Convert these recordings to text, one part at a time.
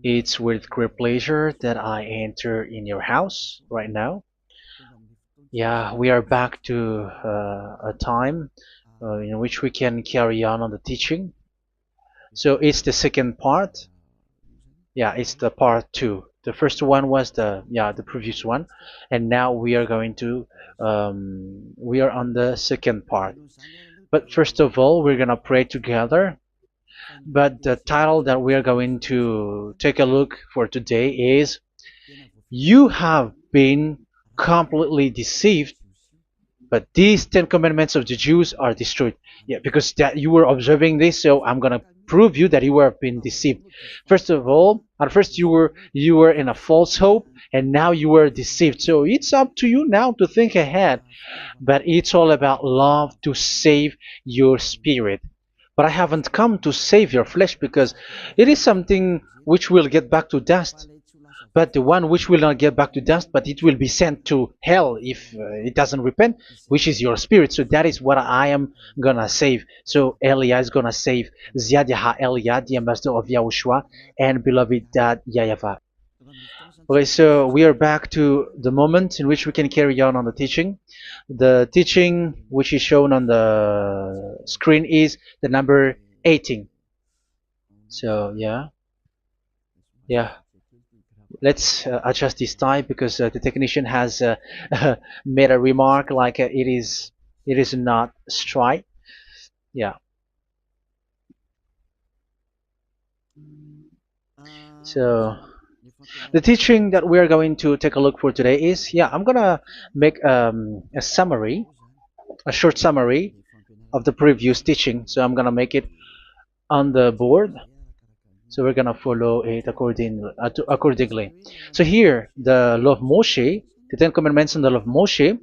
It's with great pleasure that I enter in your house right now. Yeah, we are back to a time in which we can carry on the teaching. So it's the second part. Yeah, it's the part two. The first one was the previous one, and now we are going to we are on the second part. But first of all, we're gonna pray together. But the title that we are going to take a look for today is "You have been completely deceived, but these 10 commandments of the Jews are destroyed." Yeah, because that you were observing this, so I'm gonna prove you that you were been deceived. First of all, at first you were in a false hope, and now you were deceived. So it's up to you now to think ahead. But it's all about love to save your spirit. But I haven't come to save your flesh, because it is something which will get back to dust. But the one which will not get back to dust, but it will be sent to hell if it doesn't repent, which is your spirit. So that is what I am gonna save. So Elia is gonna save Ziadiha Elia, the ambassador of Yahushua, and beloved dad YAHVAH. Okay, so we are back to the moment in which we can carry on the teaching. The teaching which is shown on the screen is the number 18. So yeah, let's adjust this time, because the technician has made a remark like it is not straight. Yeah. So the teaching that we are going to take a look for today is, I'm gonna make a summary, a short summary of the previous teaching. So I'm gonna make it on the board. So we're gonna follow it accordingly. So here, the law of Moshe, the 10 Commandments and the law of Moshe,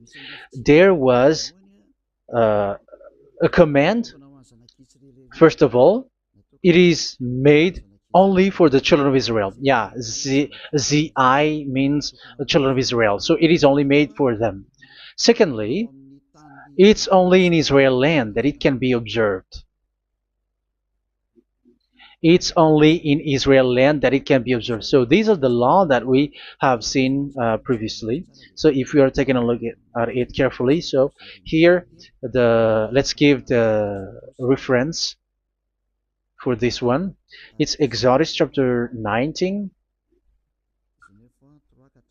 there was uh, a command. First of all, it is made only for the children of Israel. Yeah, Z-I means the children of Israel. So it is only made for them. Secondly, it's only in Israel land that it can be observed. It's only in Israel land that it can be observed. So these are the law that we have seen previously. So if we are taking a look at it carefully, so here let's give the reference for this one. It's Exodus chapter 19,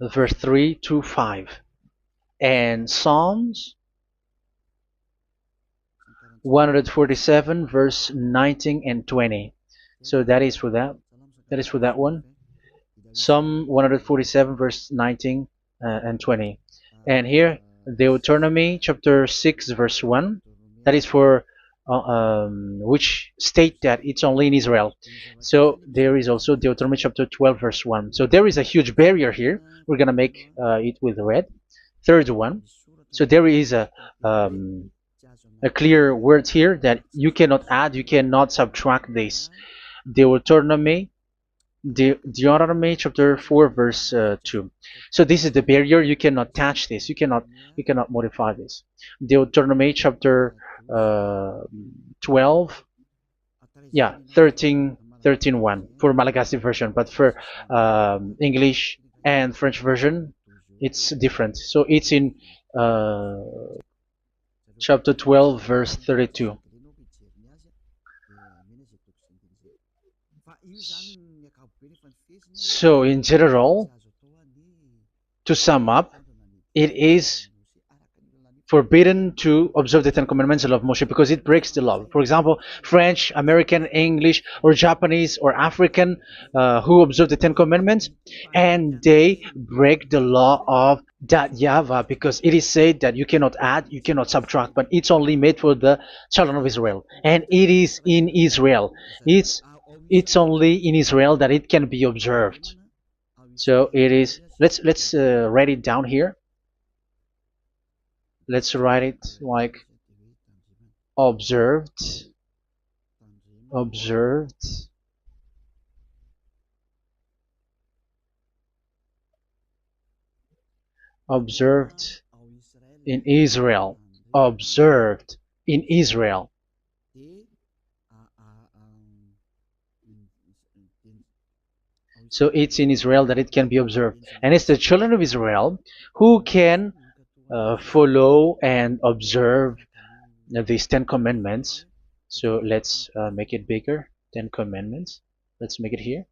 verse 3 to 5, and Psalms 147, verse 19 and 20. So that is for that. That is for that one. Psalm 147, verse 19 and 20. And here, Deuteronomy chapter 6, verse 1. That is for which state that it's only in Israel. So there is also Deuteronomy chapter 12, verse 1. So there is a huge barrier here. We're going to make it with red. Third one. So there is a clear word here that you cannot add, you cannot subtract this. Deuteronomy chapter 4, verse 2. So this is the barrier. You cannot touch this. You cannot modify this. Deuteronomy chapter 12, 13, 1 for Malagasy version, but for English and French version, it's different. So it's in chapter 12, verse 32. So in general, to sum up, it is forbidden to observe the 10 Commandments of Moshe, because it breaks the law. For example, French, American, English, or Japanese, or African who observe the 10 Commandments, and they break the law of that YAHVAH, because it is said that you cannot add, you cannot subtract, but it's only made for the children of Israel, and it is in Israel. It's only in Israel that it can be observed. So it is. Let's write it down here. Let's write it like observed, observed, observed in Israel, observed in Israel. So it's in Israel that it can be observed. And it's the children of Israel who can follow and observe these 10 commandments. So let's make it bigger. 10 commandments. Let's make it here.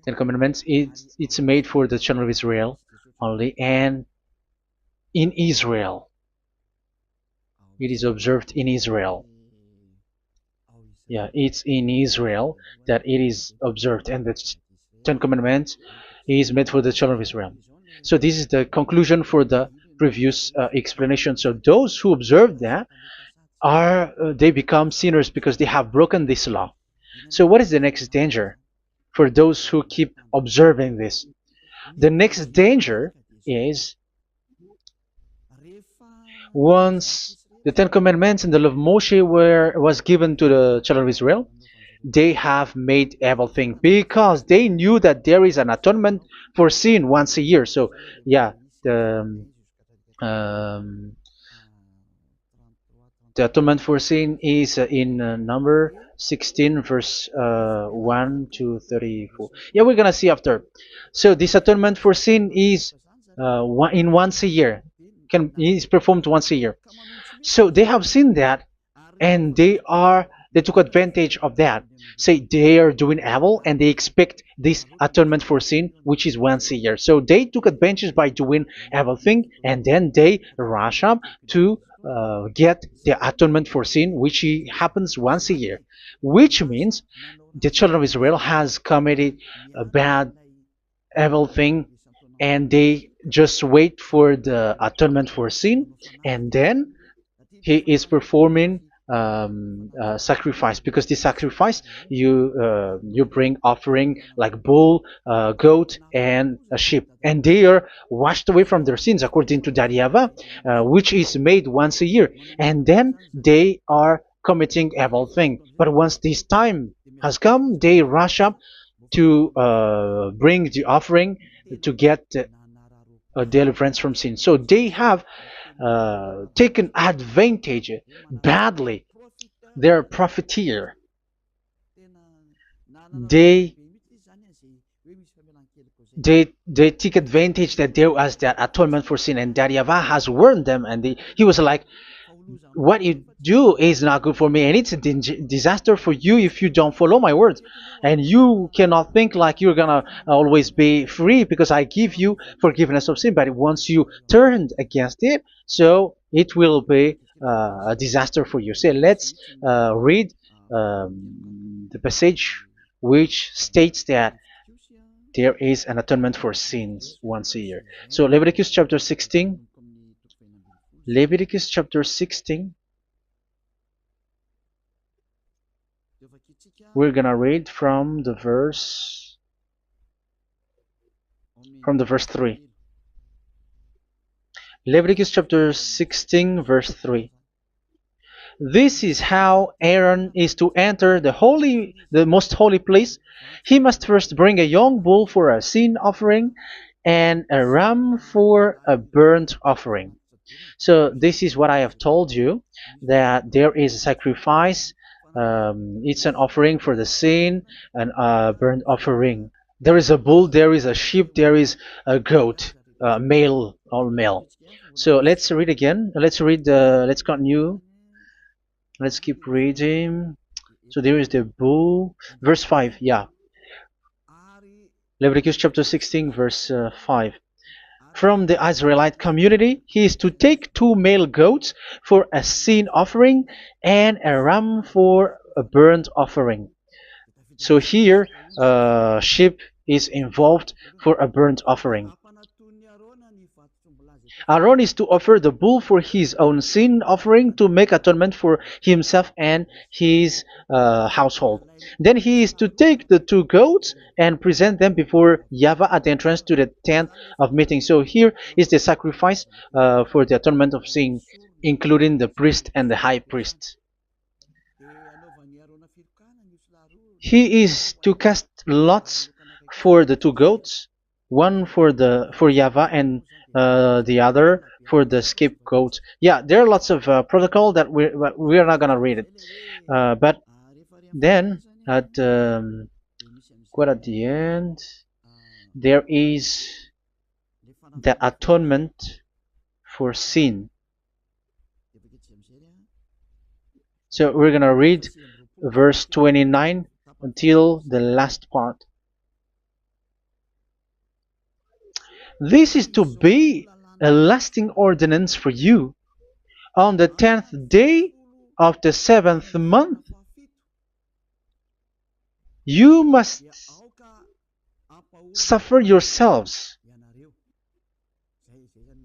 10 commandments. It's made for the children of Israel only, and in Israel. It is observed in Israel. Yeah, it's in Israel that it is observed, and the Ten Commandments is made for the children of Israel. So this is the conclusion for the previous explanation. So those who observe that are they become sinners because they have broken this law. So what is the next danger for those who keep observing this? The next danger is once the Ten Commandments and the law of Moshe was given to the children of Israel, they have made everything because they knew that there is an atonement for sin once a year. So yeah, um, the atonement for sin is in number 16 verse 1 to 34. Yeah, we're gonna see after. So this atonement for sin is once a year, is performed once a year. So they have seen that, and they took advantage of that. Say they are doing evil and they expect this atonement for sin, which is once a year. So they took advantage by doing evil thing, and then they rush up to get the atonement for sin, which happens once a year, which means the children of Israel has committed a bad evil thing, and they just wait for the atonement for sin, and then he is performing sacrifice, because the sacrifice you bring offering like bull, goat, and a sheep, and they are washed away from their sins according to that YAHVAH, which is made once a year, and then they are committing evil thing. But once this time has come, they rush up to bring the offering to get deliverance from sin. So they have taken advantage badly. They're profiteer. They they take advantage that there was that atonement for sin, and that YAHVAH has warned them, and he was like, what you do is not good for me, and it's a disaster for you if you don't follow my words, and you cannot think like you're gonna always be free because I give you forgiveness of sin, but once you turned against it, so it will be a disaster for you. So let's read the passage which states that there is an atonement for sins once a year. So Leviticus chapter 16. Leviticus chapter 16. We're gonna read from the verse 3. Leviticus chapter 16 verse 3. This is how Aaron is to enter the most holy place. He must first bring a young bull for a sin offering and a ram for a burnt offering. So this is what I have told you, that there is a sacrifice. It's an offering for the sin, and a burnt offering. There is a bull, there is a sheep, there is a goat, male, all male. So let's read again. Let's continue. Let's keep reading. So there is the bull, verse 5. Yeah, Leviticus chapter 16 verse 5. From the Israelite community, he is to take 2 male goats for a sin offering and a ram for a burnt offering. So here, sheep is involved for a burnt offering. Aaron is to offer the bull for his own sin offering to make atonement for himself and his household. Then he is to take the 2 goats and present them before YAHVAH at the entrance to the tent of meeting. So here is the sacrifice for the atonement of sin, including the priest and the high priest. He is to cast lots for the 2 goats, one for YAHVAH and the other for the scapegoat. Yeah, there are lots of protocol that we are not gonna read it, but then at quite at the end, there is the atonement for sin. So we're gonna read verse 29 until the last part. This is to be a lasting ordinance for you. On the 10th day of the 7th month, you must suffer yourselves.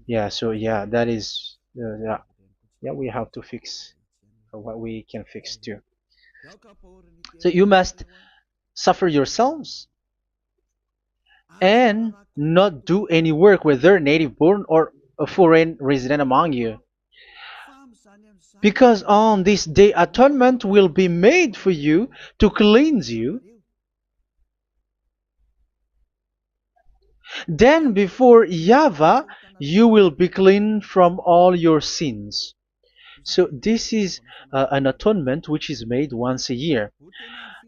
Yeah, so yeah, that is, yeah, we have to fix what we can fix too. So you must suffer yourselves and not do any work, whether native born or a foreign resident among you. Because on this day atonement will be made for you to cleanse you. Then before YAHVAH you will be clean from all your sins. So this is an atonement which is made once a year.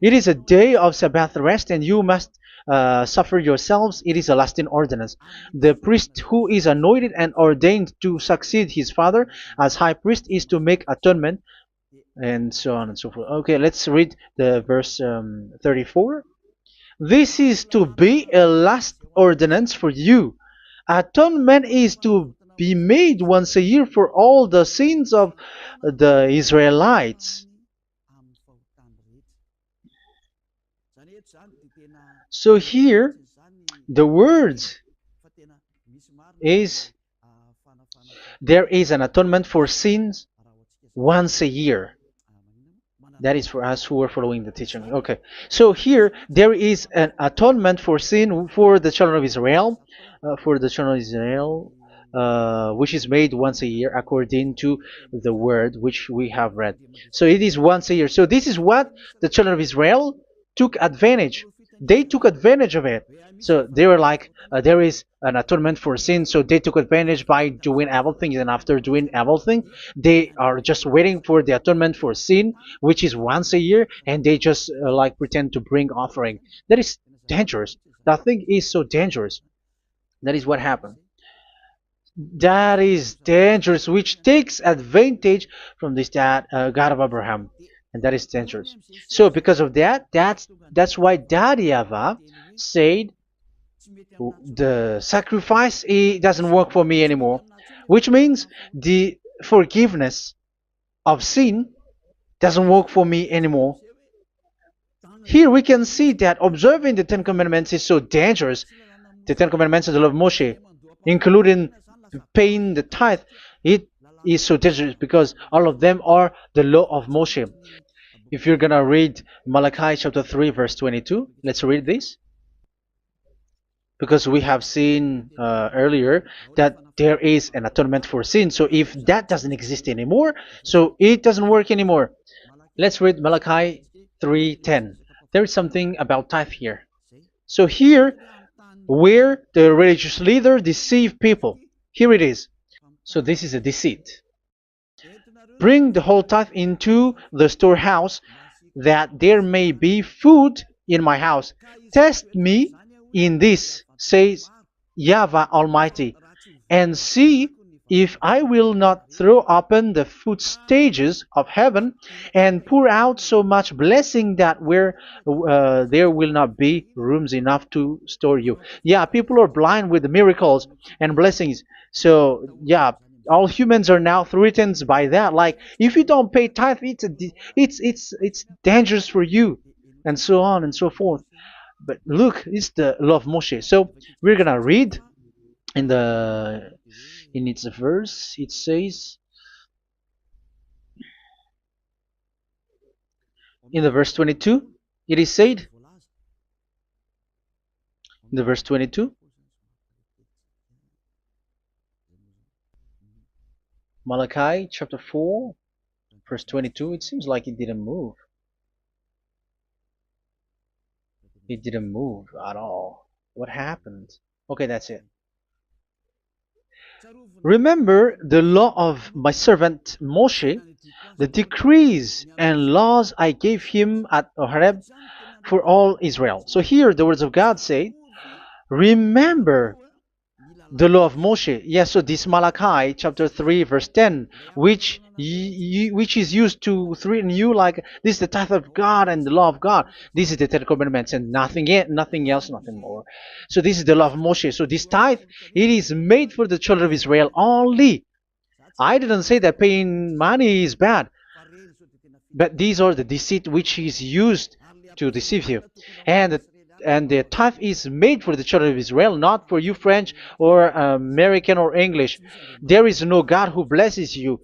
It is a day of Sabbath rest, and you must suffer yourselves. It is a lasting ordinance. The priest who is anointed and ordained to succeed his father as high priest is to make atonement, and so on and so forth. Okay, let's read the verse 34. This is to be a last ordinance for you. Atonement is to be made once a year for all the sins of the Israelites. So here, the words is there is an atonement for sins once a year. That is for us who are following the teaching. Okay, so here there is an atonement for sin for the children of Israel, which is made once a year according to the word which we have read. So it is once a year. So this is what the children of Israel took advantage. They took advantage of it. So they were like, there is an atonement for sin, so they took advantage by doing everything, and after doing everything, they are just waiting for the atonement for sin, which is once a year, and they just like pretend to bring offering. That is dangerous. That thing is so dangerous. That is what happened. That is dangerous, which takes advantage from this God of Abraham, and that is dangerous. So because of that, that's why Daddy YAHVAH said the sacrifice, it doesn't work for me anymore, which means the forgiveness of sin doesn't work for me anymore. Here we can see that observing the Ten Commandments is so dangerous. The Ten Commandments of the law of Moshe, including paying the tithe, it is so dangerous because all of them are the law of Moshe. If you're gonna read Malachi chapter 3 verse 22, let's read this. Because we have seen earlier that there is an atonement for sin. So if that doesn't exist anymore, so it doesn't work anymore. Let's read Malachi 3:10. There is something about tithe here. So here, where the religious leader deceived people, here it is. So this is a deceit. Bring the whole tithe into the storehouse, that there may be food in my house. Test me in this, says YAHVAH Almighty, and see if I will not throw open the food stages of heaven and pour out so much blessing that where there will not be rooms enough to store you. Yeah, people are blind with the miracles and blessings. So yeah, all humans are now threatened by that. Like, if you don't pay tithe, it's dangerous for you, and so on and so forth. But look, it's the law of Moshe. So we're gonna read in its verse. It says in the verse 22. It is said in the verse 22. Malachi chapter 4 verse 22. It seems like it didn't move. It didn't move at all. What happened? Okay, that's it. Remember the law of my servant Moshe, the decrees and laws I gave him at Horeb for all Israel. So here the words of God say, remember the law of Moshe. Yes, so this Malachi chapter 3 verse 10, which is used to threaten you like this is the tithe of God and the law of God. This is the Ten Commandments and nothing else, nothing more. So this is the law of Moshe. So this tithe, it is made for the children of Israel only. I didn't say that paying money is bad, but these are the deceit which is used to deceive you. And the tithe is made for the children of Israel, not for you French or American or English. There is no God who blesses you.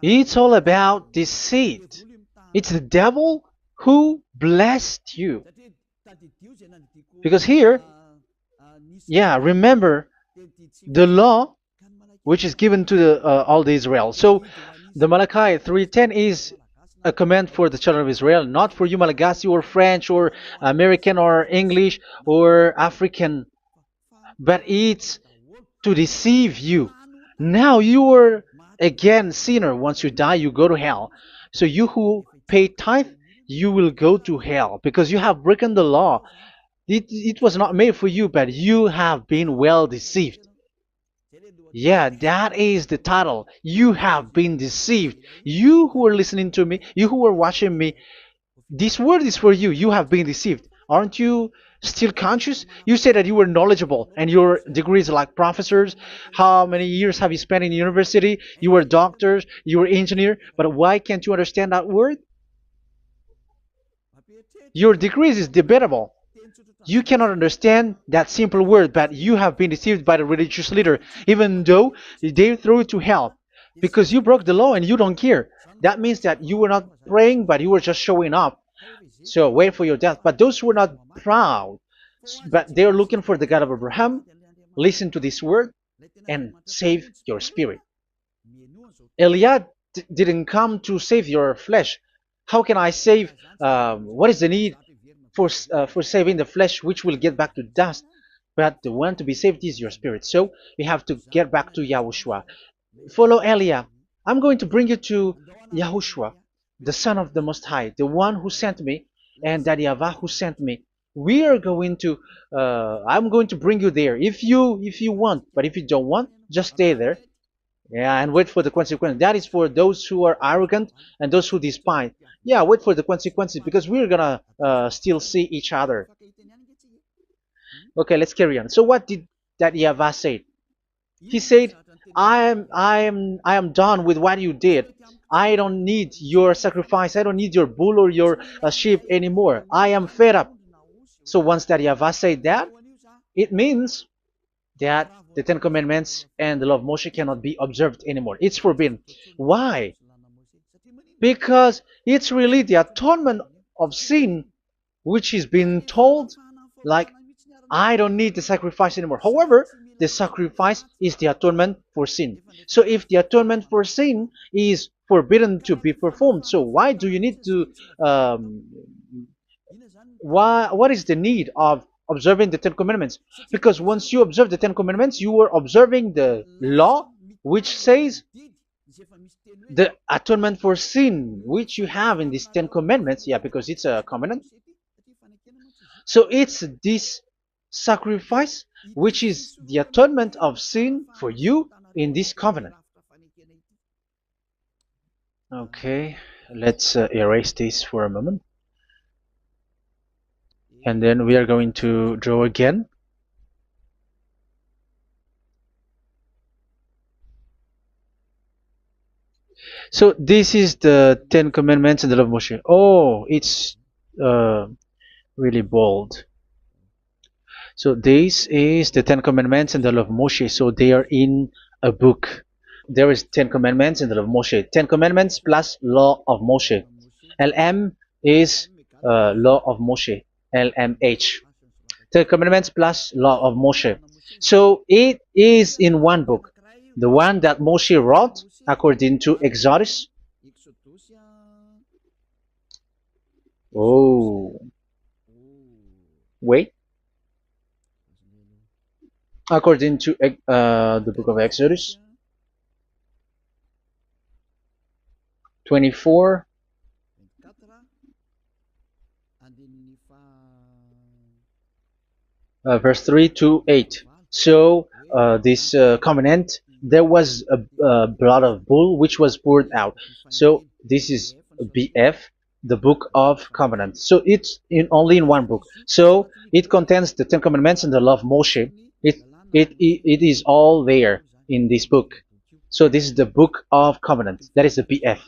It's all about deceit. It's the devil who blessed you. Because here, yeah, remember the law which is given to all the Israel. So the Malachi 3:10 is a command for the children of Israel, not for you Malagasy or French or American or English or African, but it's to deceive you. Now you are again sinner. Once you die, you go to hell. So you who pay tithe, you will go to hell because you have broken the law. It was not made for you, but you have been well deceived. Yeah, that is the title. You have been deceived. You who are listening to me, you who are watching me, this word is for you. You have been deceived. Aren't you still conscious? You said that you were knowledgeable and your degrees like professors. How many years have you spent in university? You were doctors, you were engineer, but why can't you understand that word? Your degrees is debatable. You cannot understand that simple word, but you have been deceived by the religious leader, even though they threw you to hell because you broke the law and you don't care. That means that you were not praying, but you were just showing up. So wait for your death. But those who are not proud, but they are looking for the God of Abraham, listen to this word and save your spirit. Eliah didn't come to save your flesh. How can I save? What is the need for saving the flesh, which will get back to dust? But the one to be saved is your spirit. So we have to get back to Yahushua. Follow Eliah. I'm going to bring you to Yahushua, the Son of the Most High, the one who sent me, and that YAHVAH who sent me. We are going to. I'm going to bring you there if you want, but if you don't want, just stay there. Yeah, and wait for the consequence. That is for those who are arrogant and those who despise. Yeah, wait for the consequences because we're gonna still see each other. Okay, let's carry on. So what did that YAHVAH say? He said, I am done with what you did. I don't need your sacrifice. I don't need your bull or your sheep anymore. I am fed up. So once that YAHVAH said that, it means that the Ten Commandments and the law of Moshe cannot be observed anymore. It's forbidden. Why? Because it's really the atonement of sin which is being told, like, I don't need the sacrifice anymore. However, the sacrifice is the atonement for sin. So if the atonement for sin is forbidden to be performed, so why do you need to what is the need of observing the Ten Commandments? Because once you observe the Ten Commandments, you are observing the law which says the atonement for sin which you have in these Ten Commandments. Yeah, because it's a covenant. So it's this sacrifice which is the atonement of sin for you in this covenant. Okay, let's erase this for a moment. And then we are going to draw again. So this is the Ten Commandments and the law of Moshe. Oh, it's really bold. So this is the Ten Commandments and the law of Moshe. So they are in a book. There is Ten Commandments and the law of Moshe. Ten Commandments plus law of Moshe. LM is law of Moshe. LMH. Ten Commandments plus law of Moshe. So it is in one book. The one that Moshe wrote according to Exodus. Oh, wait. According to the book of Exodus. 24, verse 3 to 8. So this covenant, there was a blood of bull which was poured out. So this is BF, the book of covenant. So it's only in one book. So it contains the Ten Commandments and the law of Moshe. It is all there in this book. So this is the book of covenant. That is the BF.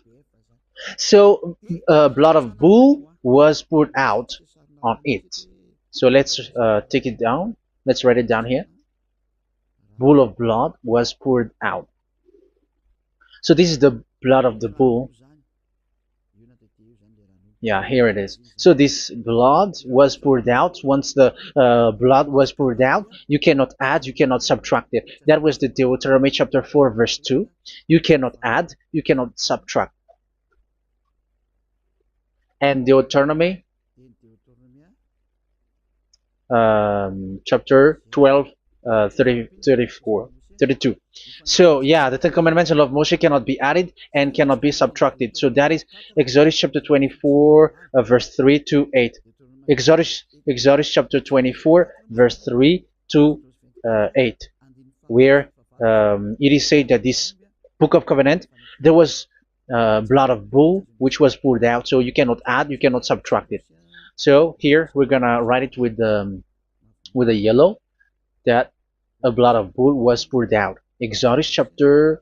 So blood of bull was poured out on it. So let's take it down. Let's write it down here. Bull of blood was poured out. So this is the blood of the bull. Yeah, here it is. So this blood was poured out. Once the blood was poured out, you cannot add, you cannot subtract it. That was the Deuteronomy chapter 4, verse 2. You cannot add, you cannot subtract. And Deuteronomy chapter 12, 32. So yeah, the Ten Commandments and law of Moshe cannot be added and cannot be subtracted. So that is Exodus chapter 24, verse 3 to 8. Exodus chapter 24, verse 3 to 8, where it is said that this book of covenant, there was blood of bull which was poured out. So you cannot add, you cannot subtract it. So here we're gonna write it with a yellow, that a blood of bull was poured out. Exodus chapter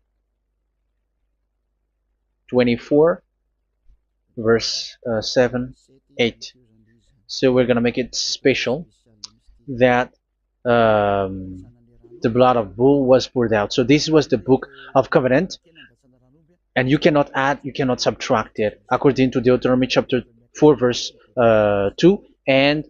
24, verse 7, 8. So we're gonna make it special that the blood of bull was poured out. So this was the book of covenant, and you cannot add, you cannot subtract it, according to Deuteronomy chapter 4, verse 2 and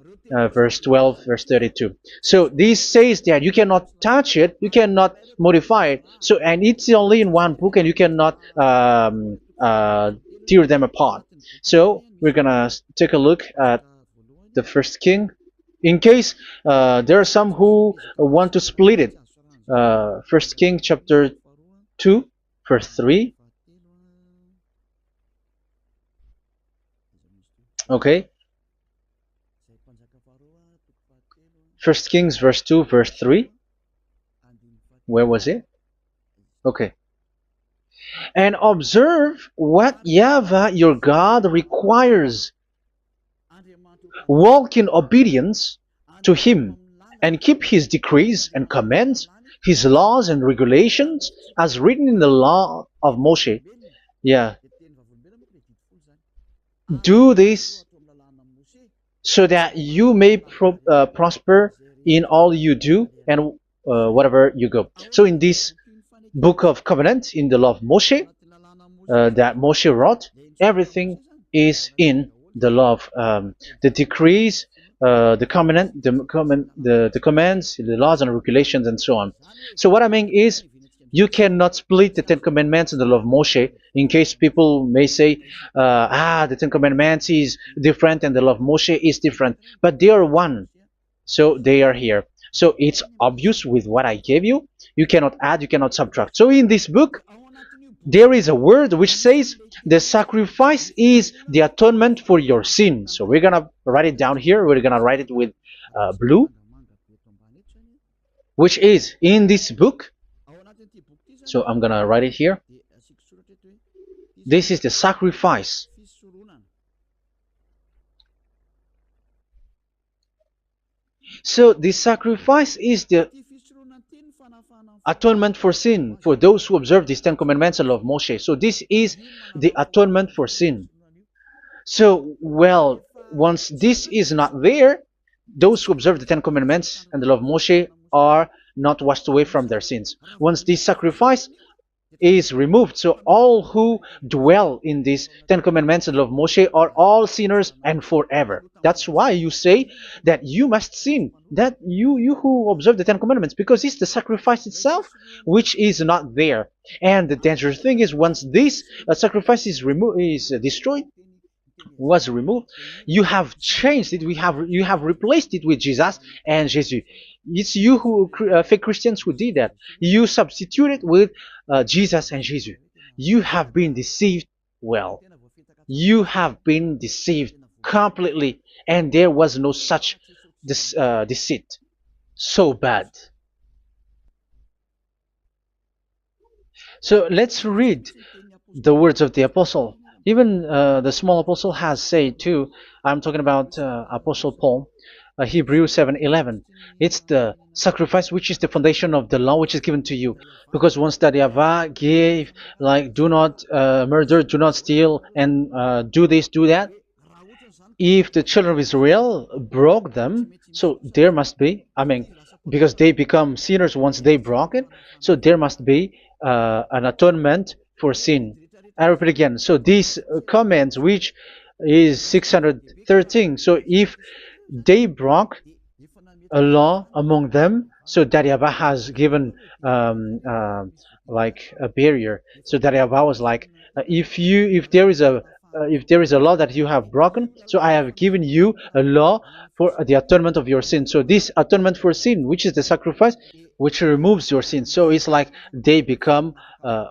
verse 12, verse 32. So this says that you cannot touch it, you cannot modify it. So, and it's only in one book, and you cannot tear them apart. So we're gonna take a look at the first king, in case there are some who want to split it. First King chapter 2, verse 3. Okay. First Kings verse 2, verse 3. Where was it? Okay. And observe what YAHVAH your God requires. Walk in obedience to him, and keep his decrees and commands, his laws and regulations, as written in the law of Moshe. Yeah. Do this so that you may prosper in all you do and whatever you go. So in this book of covenant, in the law of Moshe, that Moshe wrote, everything is in the law of the decrees, the covenant, the commands, the laws and regulations, and so on. So what I mean is, you cannot split the Ten Commandments and the law of Moshe. In case people may say, the Ten Commandments is different and the law of Moshe is different, but they are one. So they are here. So it's obvious with what I gave you. You cannot add, you cannot subtract. So in this book, there is a word which says the sacrifice is the atonement for your sin. So we're gonna write it down here. We're gonna write it with blue, which is in this book. So I'm gonna write it here. This is the sacrifice. So the sacrifice is the atonement for sin for those who observe these Ten Commandments and law of Moshe. So this is the atonement for sin. So, well, once this is not there, those who observe the Ten Commandments and the law of Moshe are not washed away from their sins. Once this sacrifice is removed, so all who dwell in these Ten Commandments and law of Moshe are all sinners and forever. That's why you say that you must sin, that you who observe the Ten Commandments, because it's the sacrifice itself which is not there. And the dangerous thing is, once this sacrifice is destroyed, was removed, you have changed it. You have replaced it with Jesus and Jesus. It's you who fake Christians who did that. You substituted with Jesus and Jesus. You have been deceived well. You have been deceived completely, and there was no such deceit. So bad. So let's read the words of the apostle. Even the small apostle has said too. I'm talking about Apostle Paul, Hebrews 7:11. It's the sacrifice which is the foundation of the law which is given to you. Because once that YAHVAH gave, like, do not murder, do not steal, and do this, do that, if the children of Israel broke them, so there must be, I mean, because they become sinners once they broke it, so there must be an atonement for sin. I repeat again. So these comments, which is 613, so if they broke a law among them, so that YAHVAH has given like a barrier. So that YAHVAH was like, if there is a law that you have broken, so I have given you a law for the atonement of your sin. So this atonement for sin, which is the sacrifice, which removes your sins. So it's like they become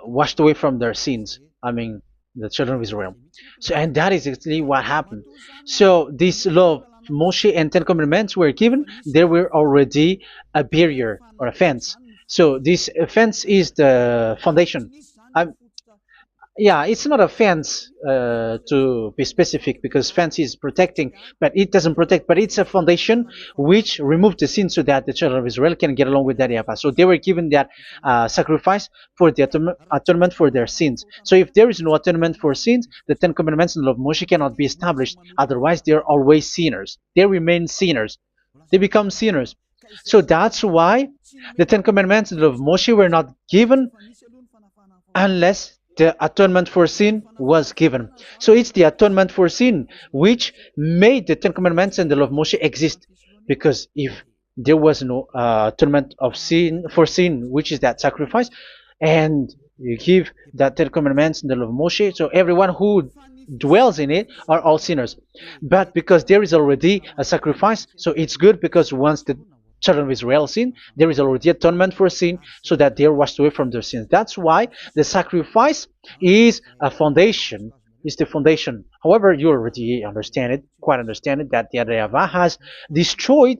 washed away from their sins. I mean, the children of Israel. So, and that is exactly what happened. So this law of Moshe and Ten Commandments were given. There were already a barrier or a fence. So this fence is the foundation. I'm, yeah, it's not a fence to be specific, because fence is protecting, but it doesn't protect, but it's a foundation which removed the sin so that the children of Israel can get along with that YAHVAH. So they were given that sacrifice for the atonement for their sins. So if there is no atonement for sins, the Ten Commandments and the law of Moshe cannot be established. Otherwise, they are always sinners. They remain sinners. They become sinners. So that's why the Ten Commandments and the law of Moshe were not given unless the atonement for sin was given. So it's the atonement for sin which made the Ten Commandments and the law of Moshe exist. Because if there was no atonement of sin for sin, which is that sacrifice, and you give that Ten Commandments and the law of Moshe, so everyone who dwells in it are all sinners. But because there is already a sacrifice, so it's good, because once the children of Israel sin, there is already atonement for sin, so that they are washed away from their sins. That's why the sacrifice is a foundation, is the foundation. However, you already understand it, quite understand it, that the YAHVAH has destroyed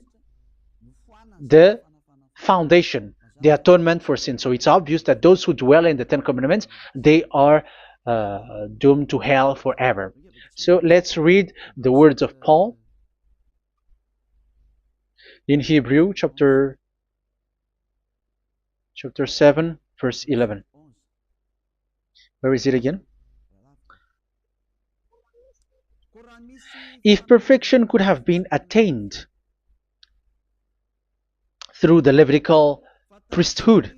the foundation, the atonement for sin. So it's obvious that those who dwell in the Ten Commandments, they are doomed to hell forever. So let's read the words of Paul in Hebrew chapter 7 verse 11. Where is it again? If perfection could have been attained through the Levitical priesthood,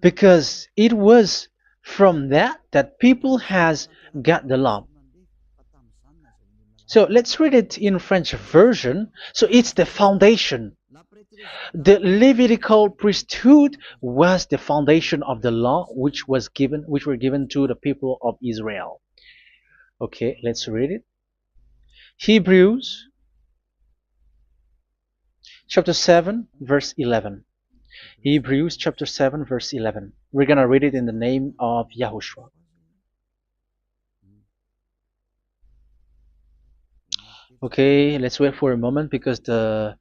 because it was from that people has got the law. So let's read it in French version. So it's the foundation. The Levitical priesthood was the foundation of the law which were given to the people of Israel. Okay, let's read it. Hebrews chapter 7 verse 11. Hebrews chapter 7 verse 11. We're gonna read it in the name of YAHOSHUAH. Okay, let's wait for a moment, because the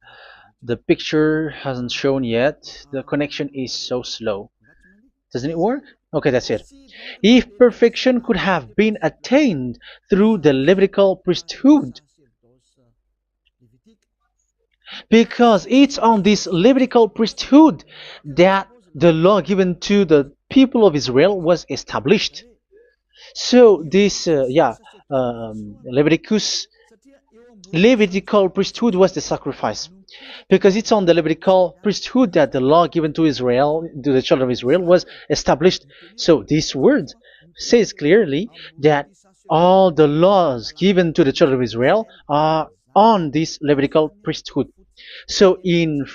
picture hasn't shown yet. The connection is so slow. Doesn't it work? Okay, that's it. If perfection could have been attained through the Levitical priesthood, because it's on this Levitical priesthood that the law given to the people of Israel was established. So this, Levitical priesthood was the sacrifice, because it's on the Levitical priesthood that the law given to Israel, to the children of Israel, was established. So this word says clearly that all the laws given to the children of Israel are on this Levitical priesthood. So in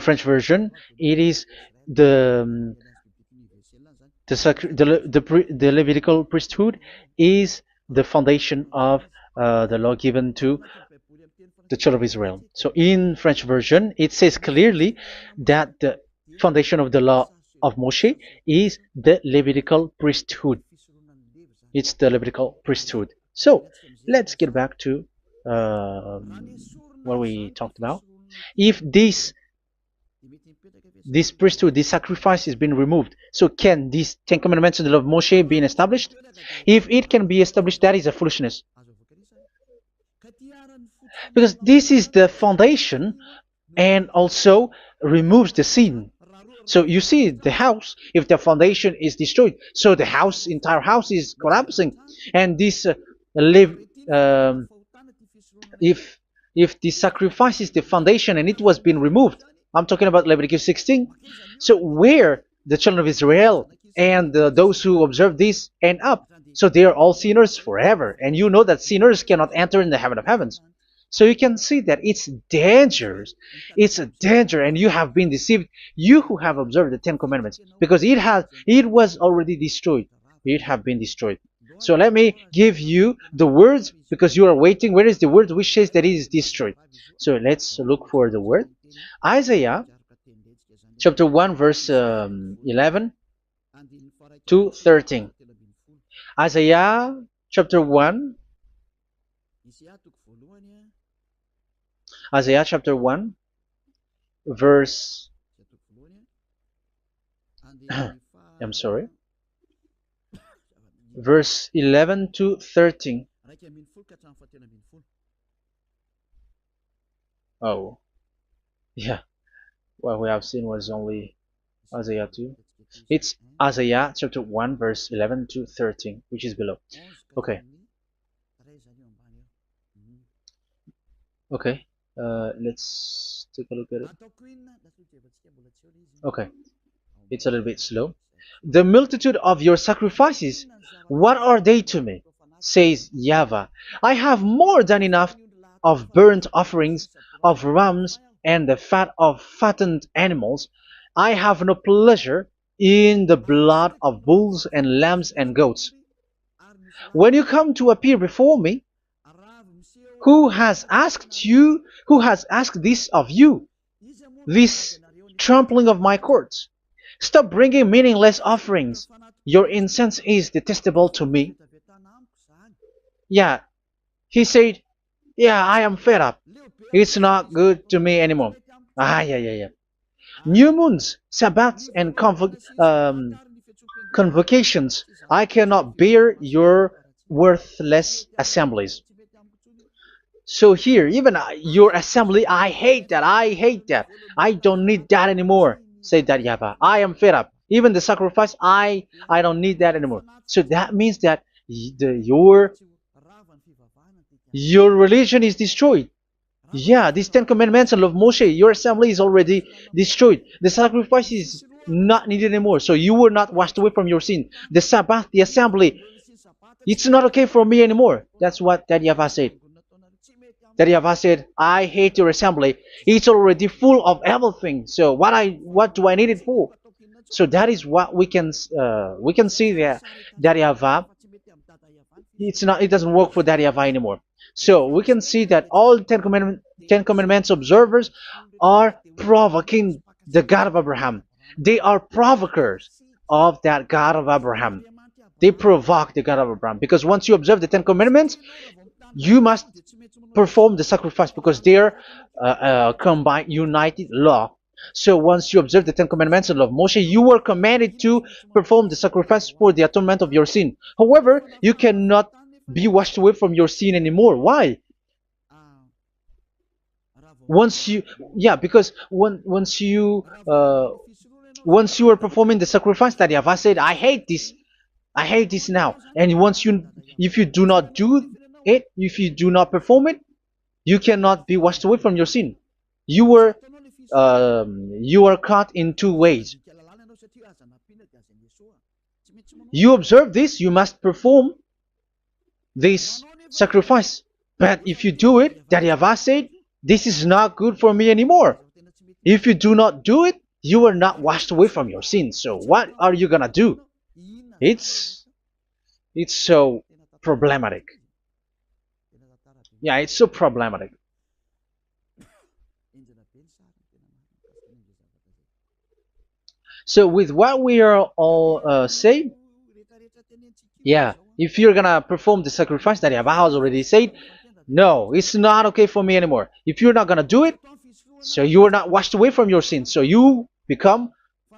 French version, it is the Levitical priesthood is the foundation of the law given to the children of Israel. So in French version, it says clearly that the foundation of the law of Moshe is the Levitical priesthood. It's the Levitical priesthood. So let's get back to what we talked about. If this priesthood, this sacrifice is being removed, so can these Ten Commandments of Moshe be established? If it can be established, that is a foolishness. Because this is the foundation and also removes the sin. So you see the house, if the foundation is destroyed, so the house, entire house is collapsing. And this live, um, if the sacrifice is the foundation and it was being removed, I'm talking about Leviticus 16. So where the children of Israel and those who observe this end up, so they are all sinners forever. And you know that sinners cannot enter in the heaven of heavens. So you can see that it's dangerous. It's a danger, and you have been deceived. You who have observed the Ten Commandments, because it was already destroyed. It have been destroyed. So let me give you the words, because you are waiting. Where is the word which says that it is destroyed? So let's look for the word. Isaiah chapter 1 verse 11 to 13. Isaiah chapter 1. Isaiah chapter 1 verse I'm sorry, verse 11 to 13. Oh, yeah, what we have seen was only Isaiah 2. It's Isaiah chapter 1 verse 11 to 13, which is below. Okay. Okay. Let's take a look at it. Okay. It's a little bit slow. The multitude of your sacrifices, what are they to me? Says YAHVAH. I have more than enough of burnt offerings, of rams, and the fat of fattened animals. I have no pleasure in the blood of bulls and lambs and goats. When you come to appear before me, who has asked this of you, this trampling of my courts? Stop bringing meaningless offerings. Your incense is detestable to me. Yeah, he said, yeah, I am fed up. It's not good to me anymore. Yeah. New moons, Sabbaths, and convocations. I cannot bear your worthless assemblies. So here, even your assembly, I hate that. I hate that. I don't need that anymore. Say that, YAHVAH. I am fed up. Even the sacrifice, I don't need that anymore. So that means that your religion is destroyed. Yeah, these Ten Commandments of Moshe, your assembly is already destroyed. The sacrifice is not needed anymore. So you were not washed away from your sin. The Sabbath, the assembly, it's not okay for me anymore. That's what that YAHVAH said. That YAHVAH said, I hate your assembly. It's already full of everything. So what do I need it for? So that is what we can see there. That YAHVAH, it doesn't work for that YAHVAH anymore. So we can see that all Ten Commandments observers are provoking the God of Abraham. They are provokers of that God of Abraham. They provoke the God of Abraham, because once you observe the Ten Commandments, you must perform the sacrifice, because they are combined, united law. So once you observe the Ten Commandments of Moshe, you were commanded to perform the sacrifice for the atonement of your sin. However, you cannot be washed away from your sin anymore. Why? Because once you are performing the sacrifice, that YAHVAH said, I hate this now. And if you do not do it, if you do not perform it, you cannot be washed away from your sin. You are caught in two ways. You observe this, you must perform this sacrifice. But if you do it, that YAHVAH said, this is not good for me anymore. If you do not do it, you are not washed away from your sins. So what are you gonna do? It's so problematic. Yeah, it's so problematic. So with what we are all saying, yeah, if you're gonna perform the sacrifice that Yahweh has already said, no, it's not okay for me anymore. If you're not gonna do it, so you are not washed away from your sins, so you become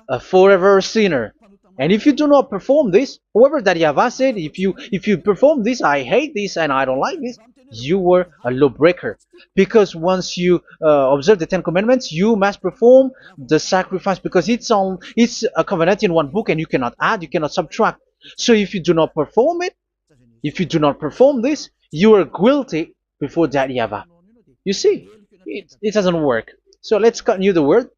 a forever sinner. And if you do not perform this, however that Yahweh said, if you perform this, I hate this and I don't like this, you were a lawbreaker. Because once you observe the Ten Commandments, you must perform the sacrifice, because it's a covenant in one book and you cannot add, you cannot subtract. So if you do not perform it, if you do not perform this, you are guilty before that Yahweh. You see, it doesn't work. So let's continue the word.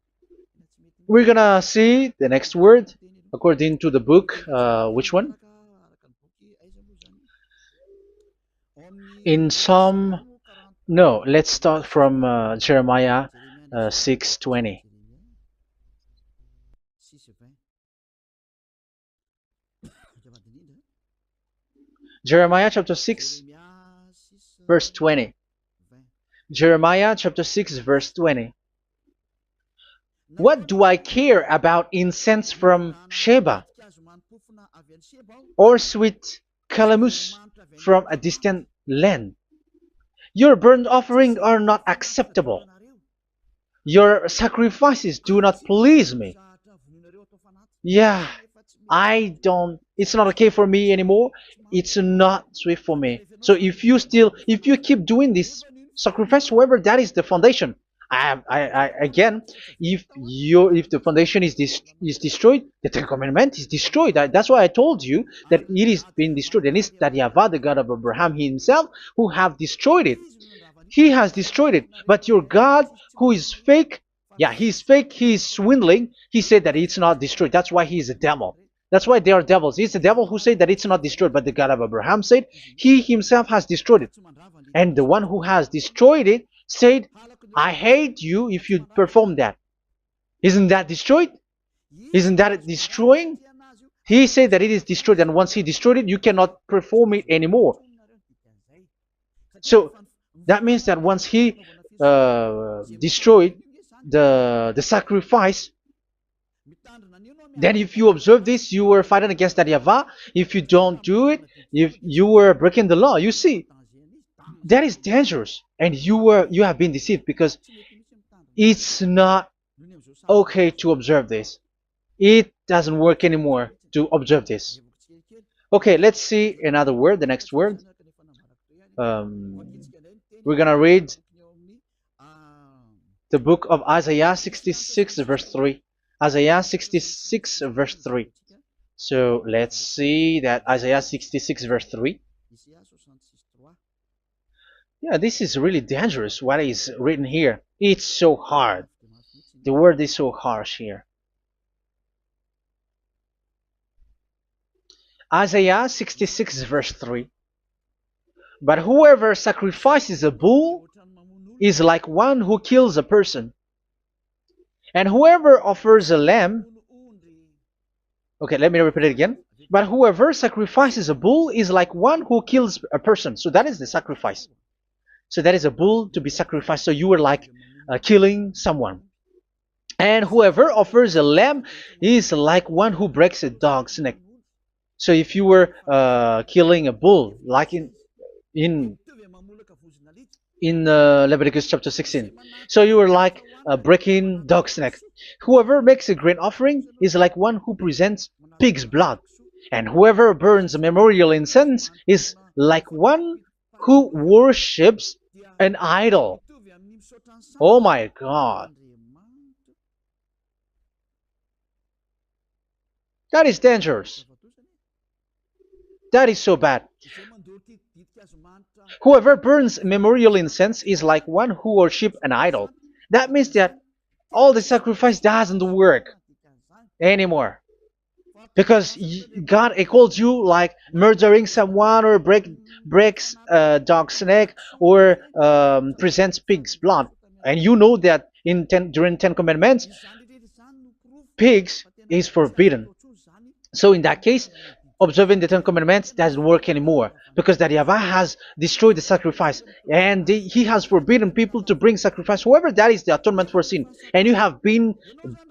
We're gonna see the next word according to the book. Which one? In Psalm. No, let's start from Jeremiah 6:20. Jeremiah chapter 6, verse 20. Jeremiah chapter 6, verse 20. What do I care about incense from Sheba, or sweet calamus from a distant land? Your burnt offerings are not acceptable. Your sacrifices do not please me. Yeah, it's not okay for me anymore. It's not sweet for me. So if you keep doing this sacrifice, however, that is the foundation. Again, if the foundation is destroyed, the Ten Commandment is destroyed. That's why I told you that it is being destroyed, and it's that Yahweh, the God of Abraham himself, who have destroyed it. He has destroyed it. But your God, who is fake, yeah, he's fake, he's swindling. He said that it's not destroyed. That's why he is a devil. That's why they are devils. It's the devil who said that it's not destroyed, but the God of Abraham said he himself has destroyed it. And the one who has destroyed it said, I hate you if you perform that. Isn't that destroyed? Isn't that destroying? He said that it is destroyed, and once he destroyed it, you cannot perform it anymore. So that means that once he destroyed the sacrifice, then if you observe this, you were fighting against that Yahweh. If you don't do it, if you were breaking the law, you see, that is dangerous, and you have been deceived, because it's not okay to observe this. It doesn't work anymore to observe this. Okay, let's see another word, the next word. We're gonna read the book of Isaiah 66 verse 3. Isaiah 66 verse 3. So let's see that Isaiah 66 verse 3. Yeah, this is really dangerous what is written here. It's so hard. The word is so harsh here. Isaiah 66 verse 3. But whoever sacrifices a bull is like one who kills a person. And whoever offers a lamb... Okay, let me repeat it again. But whoever sacrifices a bull is like one who kills a person. So that is the sacrifice. So that is a bull to be sacrificed. So you were like killing someone. And whoever offers a lamb is like one who breaks a dog's neck. So if you were killing a bull, like in Leviticus chapter 16, so you were like breaking dog's neck. Whoever makes a grain offering is like one who presents pig's blood. And whoever burns a memorial incense is like one who worships an idol. Oh my God. That is dangerous. That is so bad. Whoever burns memorial incense is like one who worships an idol. That means that all the sacrifice doesn't work anymore. Because God equals you like murdering someone, or breaks a dog's neck, or presents pig's blood. And you know that during 10 Commandments, pigs is forbidden. So in that case, observing the Ten Commandments doesn't work anymore because that YAHVAH has destroyed the sacrifice and he has forbidden people to bring sacrifice. However, that is the atonement for sin, and you have been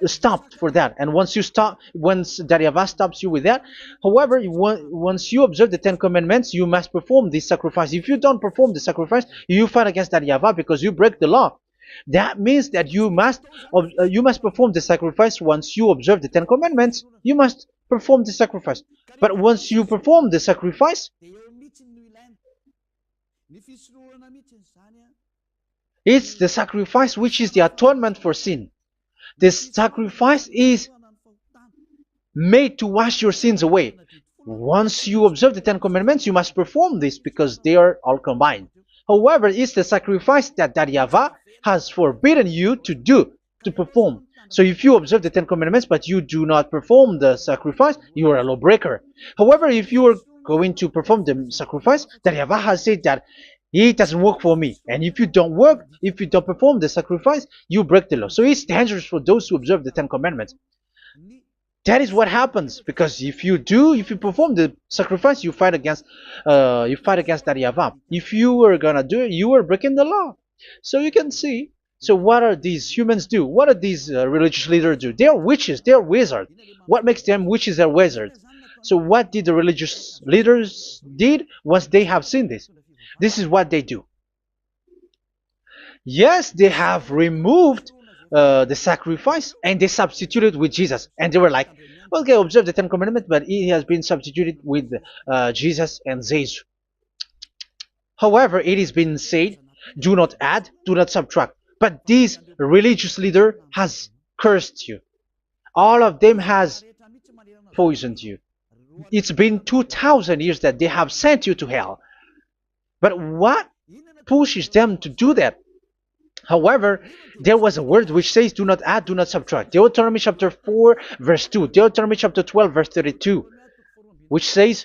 stopped for that. And once you stop, once that YAHVAH stops you with that, however, once you observe the Ten Commandments, you must perform this sacrifice. If you don't perform the sacrifice, you fight against that YAHVAH because you break the law. That means that you must perform the sacrifice. Once you observe the Ten Commandments, you must perform the sacrifice. But once you perform the sacrifice, it's the sacrifice which is the atonement for sin. This sacrifice is made to wash your sins away. Once you observe the Ten Commandments, you must perform this because they are all combined. However, it's the sacrifice that YAHVAH has forbidden you to do, to perform. So if you observe the Ten Commandments but you do not perform the sacrifice, you are a lawbreaker. However, if you are going to perform the sacrifice, that YAHVAH has said that it doesn't work for me. And if you don't perform the sacrifice, you break the law. So it's dangerous for those who observe the Ten Commandments. That is what happens, because if you perform the sacrifice, you fight against that YAHVAH. If you were gonna do it, you are breaking the law. So you can see. So what are these humans do? What are these religious leaders do? They are witches. They are wizards. What makes them witches and wizards? So what did the religious leaders did once they have seen this? This is what they do. Yes, they have removed the sacrifice and they substituted with Jesus, and they were like, okay, observe the Ten Commandments, but it has been substituted with Jesus and Jesus. However, it has been said, do not add, do not subtract. But this religious leader has cursed you. All of them has poisoned you. It's been 2,000 years that they have sent you to hell. But what pushes them to do that? However, there was a word which says, do not add, do not subtract. Deuteronomy chapter 4, verse 2. Deuteronomy chapter 12, verse 32. Which says,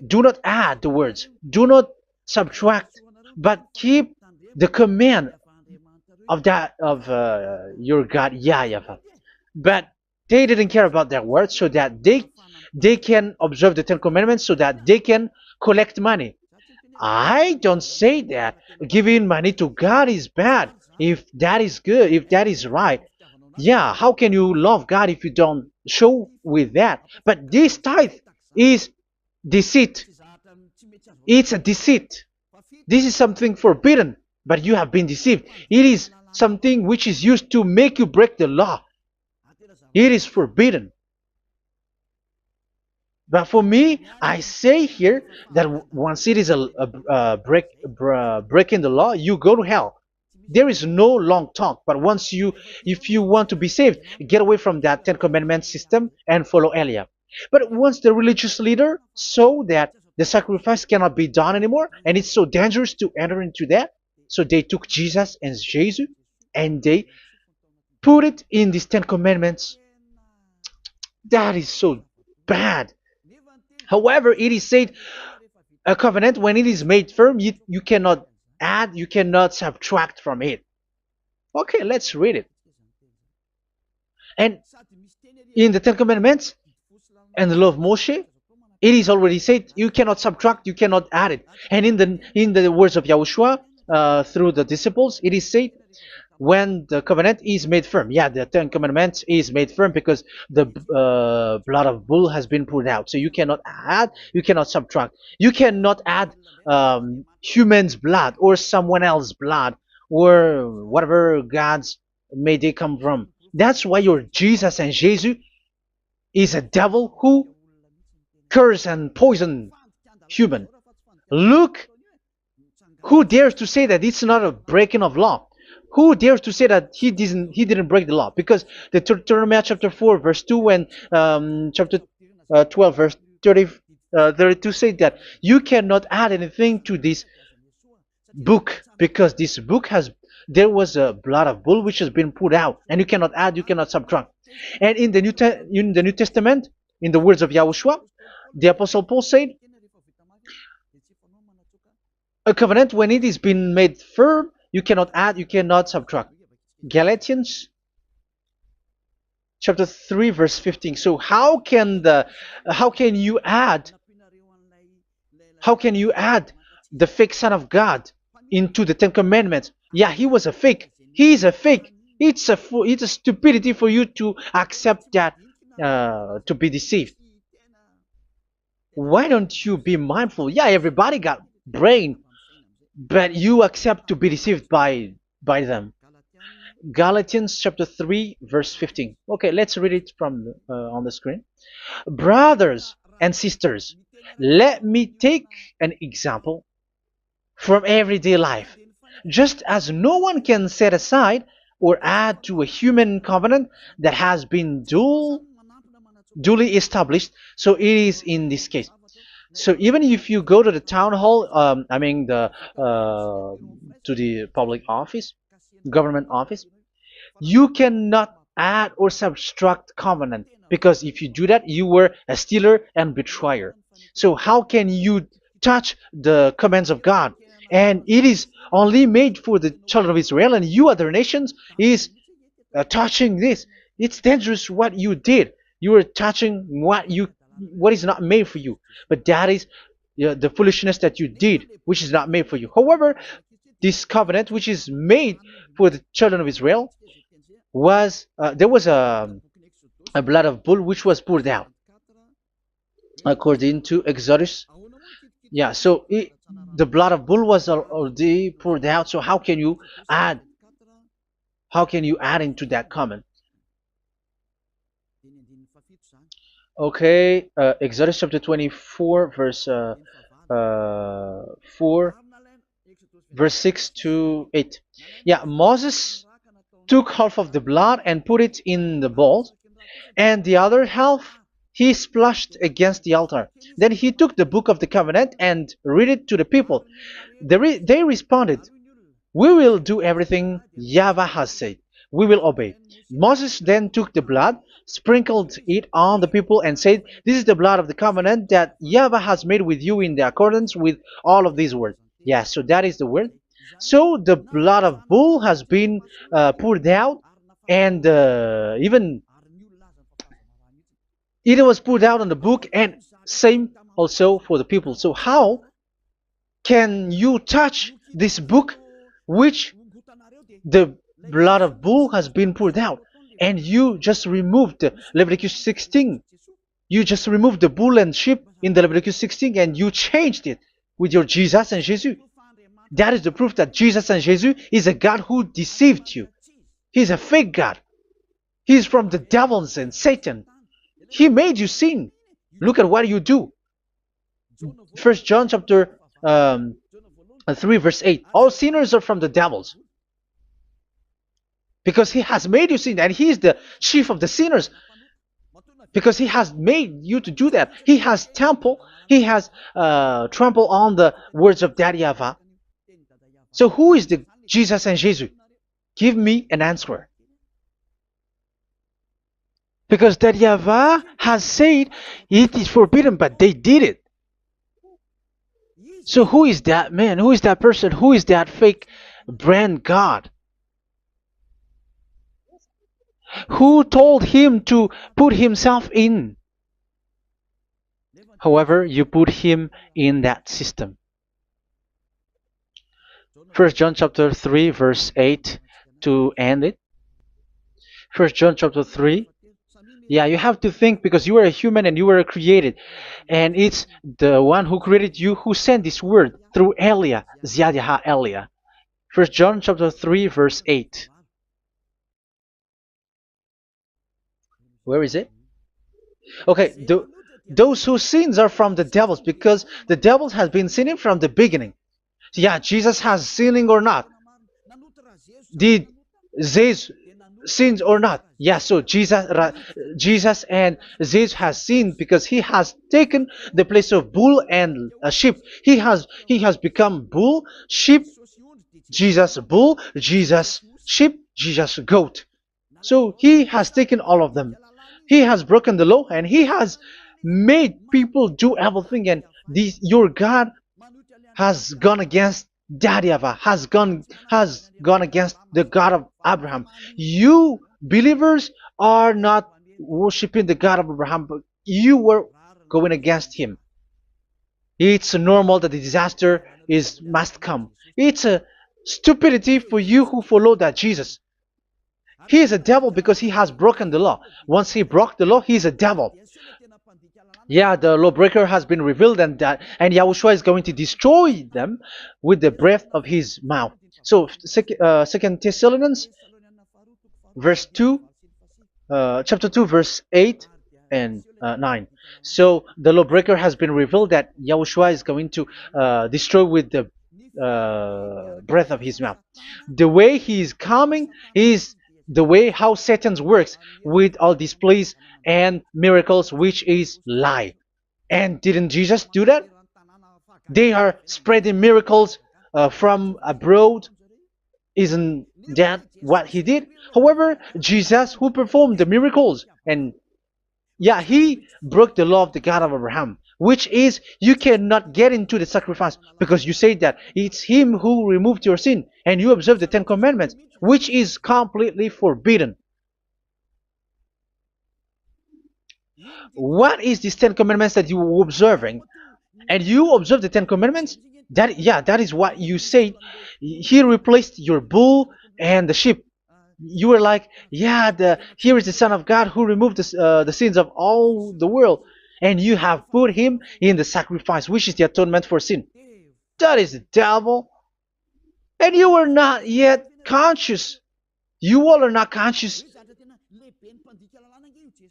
do not add the words. Do not subtract. But keep the command of your God, YAHVAH. But they didn't care about that word, so that they can observe the Ten Commandments, so that they can collect money. I don't say that giving money to God is bad. If that is good, if that is right, yeah, how can you love God if you don't show with that? But this tithe is deceit. It's a deceit. This is something forbidden, but you have been deceived. It is something which is used to make you break the law. It is forbidden. But for me, I say here that once it is breaking the law, you go to hell. There is no long talk. But if you want to be saved, get away from that Ten Commandments system and follow Eliah. But once the religious leader saw that the sacrifice cannot be done anymore, and it's so dangerous to enter into that, so they took Jesus and Jesus and they put it in these Ten Commandments. That is so bad. However, it is said a covenant, when it is made firm, you cannot add, you cannot subtract from it. Okay, let's read it. And in the Ten Commandments and the law of Moshe, it is already said you cannot subtract, you cannot add it. And in the words of YAHOSHUAH through the disciples, it is said when the covenant is made firm. Yeah, the Ten Commandments is made firm because the blood of bull has been poured out. So you cannot add, you cannot subtract. You cannot add human's blood or someone else's blood or whatever gods may they come from. That's why your Jesus and Jesus is a devil who curse and poison human. Look, who dares to say that it's not a breaking of law? Who dares to say that he didn't break the law? Because the Deuteronomy chapter 4 verse 2 and chapter 12 verse 32 say that you cannot add anything to this book, because this book there was a blood of bull which has been put out, and you cannot add, you cannot subtract. And in the New Testament, in the words of YAHOSHUAH, the Apostle Paul said, a covenant, when it is been made firm, you cannot add, you cannot subtract. Galatians chapter 3 verse 15. So how can you add How can you add the fake Son of God into the Ten Commandments? Yeah, he was a fake. He is a fake. It's a stupidity for you to accept that, to be deceived. Why don't you be mindful? Yeah, everybody got brain, but you accept to be deceived by them. Galatians chapter 3 verse 15. Okay, let's read it from on the screen. Brothers and sisters, let me take an example from everyday life. Just as no one can set aside or add to a human covenant that has been duly established, so it is in this case. So even if you go to the town hall, I mean to the public office, government office, you cannot add or subtract covenant, because if you do that, you were a stealer and betrayer. So how can you touch the commands of God? And it is only made for the children of Israel, and you other nations is touching this. It's dangerous what you did. You are touching what is not made for you. But that is the foolishness that you did, which is not made for you. However, this covenant, which is made for the children of Israel, was there was a blood of bull which was poured out according to Exodus. Yeah, so the blood of bull was already poured out. So add how can you add into that comment? Okay, Exodus chapter 24, verse 4, verse 6 to 8. Yeah, Moses took half of the blood and put it in the bowl, and the other half he splashed against the altar. Then he took the book of the covenant and read it to the people. They responded, "We will do everything YAHVAH has said. We will obey." Moses then took the blood, sprinkled it on the people, and said, "This is the blood of the covenant that YAHVAH has made with you in the accordance with all of these words." Yeah, so that is the word. So the blood of bull has been poured out, and even it was poured out on the book, and same also for the people. So how can you touch this book which the blood of bull has been poured out, and you just removed Leviticus 16? You just removed the bull and sheep in the Leviticus 16, and you changed it with your Jesus and Jesus. That is the proof that Jesus and Jesus is a God who deceived you. He's a fake God. He's from the devils and Satan. He made you sin. Look at what you do. First John chapter 3 verse 8. All sinners are from the devils, because he has made you sin, and he is the chief of the sinners, because he has made you to do that. He has trampled on the words of Daddy Ava. So who is the Jesus and Jesus? Give me an answer. Because Daddy Ava has said it is forbidden, but they did it. So who is that man? Who is that person? Who is that fake brand God? Who told him to put himself in? However, you put him in that system. First John chapter 3 verse 8 to end it. First John chapter 3. Yeah, you have to think, because you are a human and you were created. And it's the one who created you who sent this word through Elia, Ziadiha Elia. First John chapter 3 verse 8. Where is it? Okay, those whose sins are from the devils, because the devil has been sinning from the beginning. Yeah, Jesus has sinning or not? Did Jesus sinned or not? Yeah, so Jesus and Jesus has sinned, because he has taken the place of bull and a sheep. He has become bull, sheep, Jesus bull, Jesus sheep, Jesus goat. So he has taken all of them. He has broken the law, and he has made people do everything. And your God has gone against Daddy Ava, has gone against the God of Abraham. You believers are not worshiping the God of Abraham, but you were going against him. It's normal that the disaster is must come. It's a stupidity for you who follow that Jesus. He is a devil because he has broken the law. Once he broke the law, he is a devil. Yeah, the lawbreaker has been revealed, and Yahushua is going to destroy them with the breath of his mouth. So, Second Thessalonians, verse 2, chapter 2, verse 8 and 9. So the lawbreaker has been revealed that Yahushua is going to destroy with the breath of his mouth. The way he is coming is the way how Satan works with all displays and miracles, which is lie. And didn't Jesus do that? They are spreading miracles from abroad. Isn't that what he did? However, Jesus, who performed the miracles, and yeah, he broke the law of the God of Abraham, which is you cannot get into the sacrifice because you say that it's him who removed your sin and you observe the Ten Commandments, which is completely forbidden. What is these Ten Commandments that you were observing? And you observe the Ten Commandments? That is what you said. He replaced your bull and the sheep. You were like, yeah, here is the Son of God who removed the sins of all the world, and you have put him in the sacrifice, which is the atonement for sin. That is the devil. And you are not yet conscious. You all are not conscious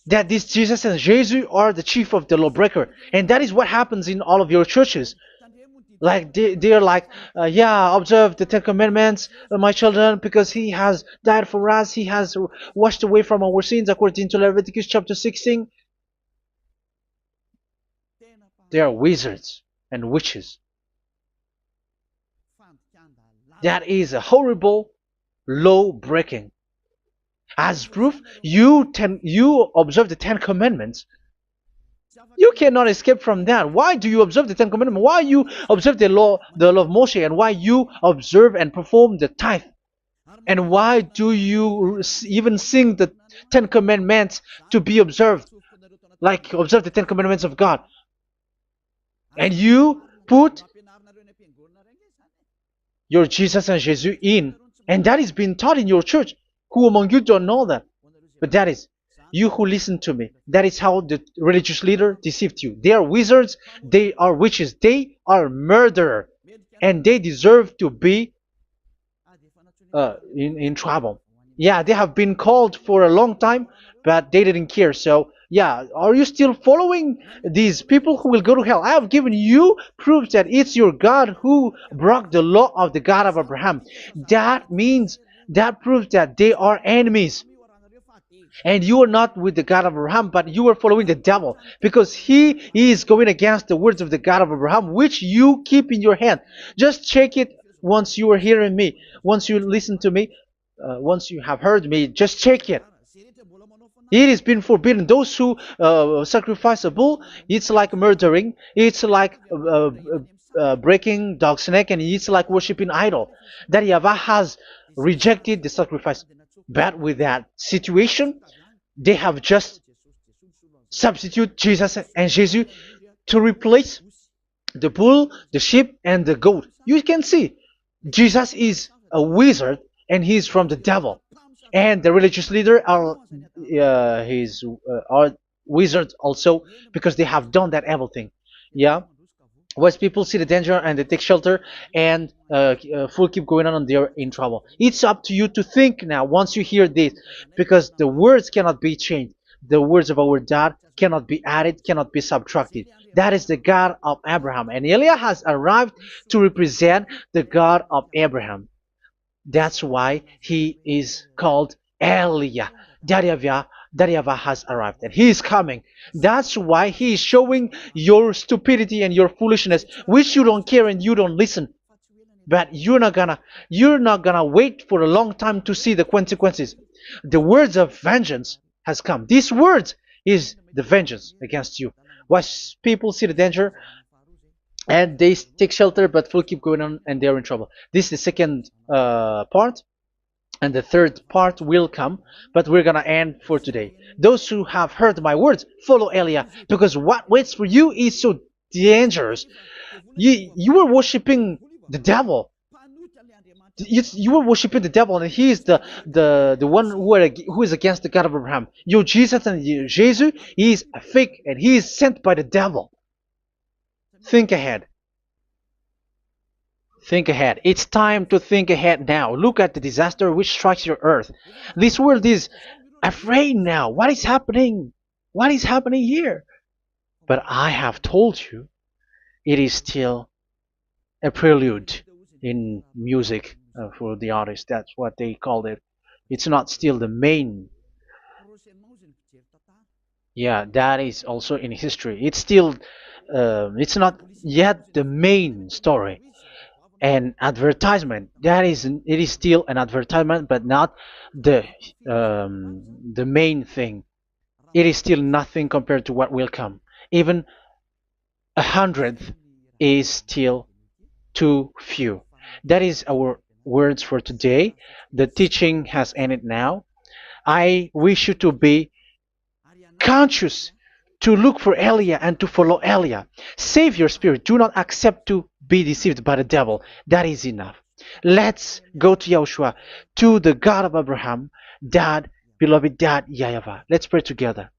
that this Jesus and Jesus are the chief of the lawbreaker. And that is what happens in all of your churches. Like they're like, yeah, observe the Ten Commandments, my children, because he has died for us. He has washed away from our sins according to Leviticus chapter 16. They are wizards and witches. That is a horrible law breaking. As proof, you observe the Ten Commandments. You cannot escape from that. Why do you observe the Ten Commandments? Why you observe the law of Moshe, and why you observe and perform the tithe? And why do you even sing the Ten Commandments to be observed? Like observe the Ten Commandments of God. And you put your Jesus and Jesus in. And that is being taught in your church. Who among you don't know that? But that is you who listen to me. That is how the religious leader deceived you. They are wizards. They are witches. They are murderers. And they deserve to be in trouble. Yeah, they have been called for a long time, but they didn't care. So, yeah, are you still following these people who will go to hell? I have given you proof that it's your God who broke the law of the God of Abraham. That means, that proves that they are enemies. And you are not with the God of Abraham, but you are following the devil, because he is going against the words of the God of Abraham, which you keep in your hand. Just check it once you are hearing me, once you listen to me, once you have heard me, just check it. It has been forbidden. Those who sacrifice a bull, it's like murdering, it's like breaking dog's neck, and it's like worshiping idol. That YAHVAH has rejected the sacrifice. But with that situation, they have just substitute Jesus and Jesus to replace the bull, the sheep, and the goat. You can see Jesus is a wizard and he's from the devil. And the religious leader are wizards also, because they have done that evil thing. Yeah. Once people see the danger and they take shelter and full keep going on and they're in trouble. It's up to you to think now once you hear this, because the words cannot be changed. The words of our God cannot be added, cannot be subtracted. That is the God of Abraham. And Eliah has arrived to represent the God of Abraham. That's why he is called Eliah. YAHVAH has arrived and he is coming. That's why he is showing your stupidity and your foolishness, which you don't care and you don't listen. But you're not gonna wait for a long time to see the consequences. The words of vengeance has come. These words is the vengeance against you. Once people see the danger and they take shelter, but will keep going on and they're in trouble. This is the second part. And the third part will come, but we're gonna end for today. Those who have heard my words, follow Eliah, because what waits for you is so dangerous. You were worshiping the devil. You were worshiping the devil, and he is the one who is against the God of Abraham. Your Jesus and your Jesus, he is a fake, and he is sent by the devil. Think ahead. Think ahead. It's time to think ahead now. Look at the disaster which strikes your earth. This world is afraid now. What is happening? What is happening here? But I have told you, it is still a prelude in music for the artist. That's what they called it. It's not still the main. Yeah, that is also in history. It's still, it's not yet the main story. And advertisement, that is, it is still an advertisement, but not the main thing. It is still nothing compared to what will come. Even a hundredth is still too few. That is our words for today. The teaching has ended now. I wish you to be conscious, to look for Elia and to follow Elia. Save your spirit. Do not accept to be deceived by the devil. That is enough. Let's go to Yahushua, to the God of Abraham, Dad, beloved Dad, YAHVAH. Let's pray together.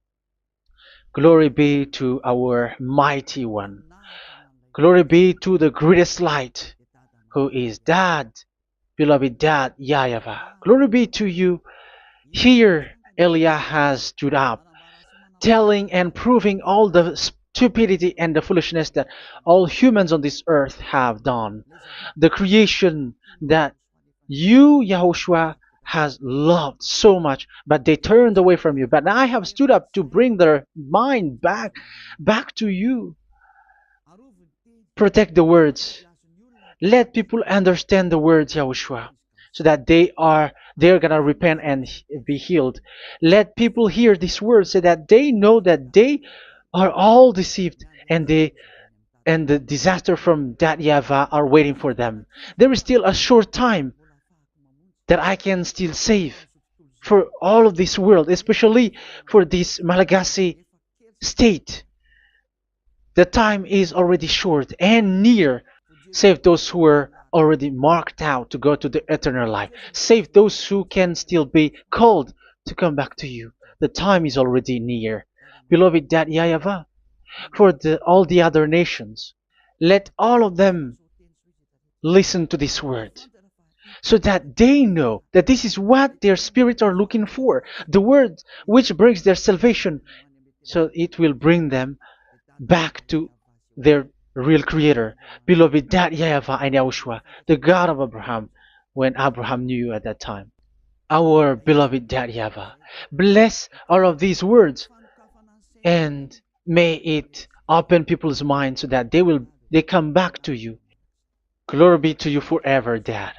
Glory be to our mighty one. Glory be to the greatest light, who is Dad, beloved Dad, YAHVAH. Glory be to you. Here, Elia has stood up, telling and proving all the stupidity and the foolishness that all humans on this earth have done. The creation that you, Yahushua, has loved so much, but they turned away from you. But I have stood up to bring their mind back to you. Protect the words. Let people understand the words, Yahushua, so that they're gonna repent and be healed. Let people hear these words so that they know that they are all deceived, and the disaster from that YAHVAH are waiting for them. There is still a short time that I can still save for all of this world, especially for this Malagasy state. The time is already short and near. Save those who are already marked out to go to the eternal life. Save those who can still be called to come back to you. The time is already near. Beloved Dad YAHVAH, for all the other nations, let all of them listen to this word, so that they know that this is what their spirits are looking for. The word which brings their salvation, so it will bring them back to their real creator, beloved Dad YAHVAH and Yahushua, the God of Abraham, when Abraham knew you at that time. Our beloved Dad YAHVAH, bless all of these words, and may it open people's minds so that they come back to you. Glory be to you forever, Dad.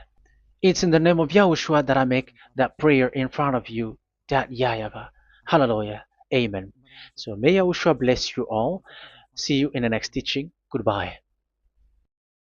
It's in the name of Yahushua that I make that prayer in front of you, Dad YAHVAH. Hallelujah. Amen. So may Yahushua bless you all. See you in the next teaching. Goodbye.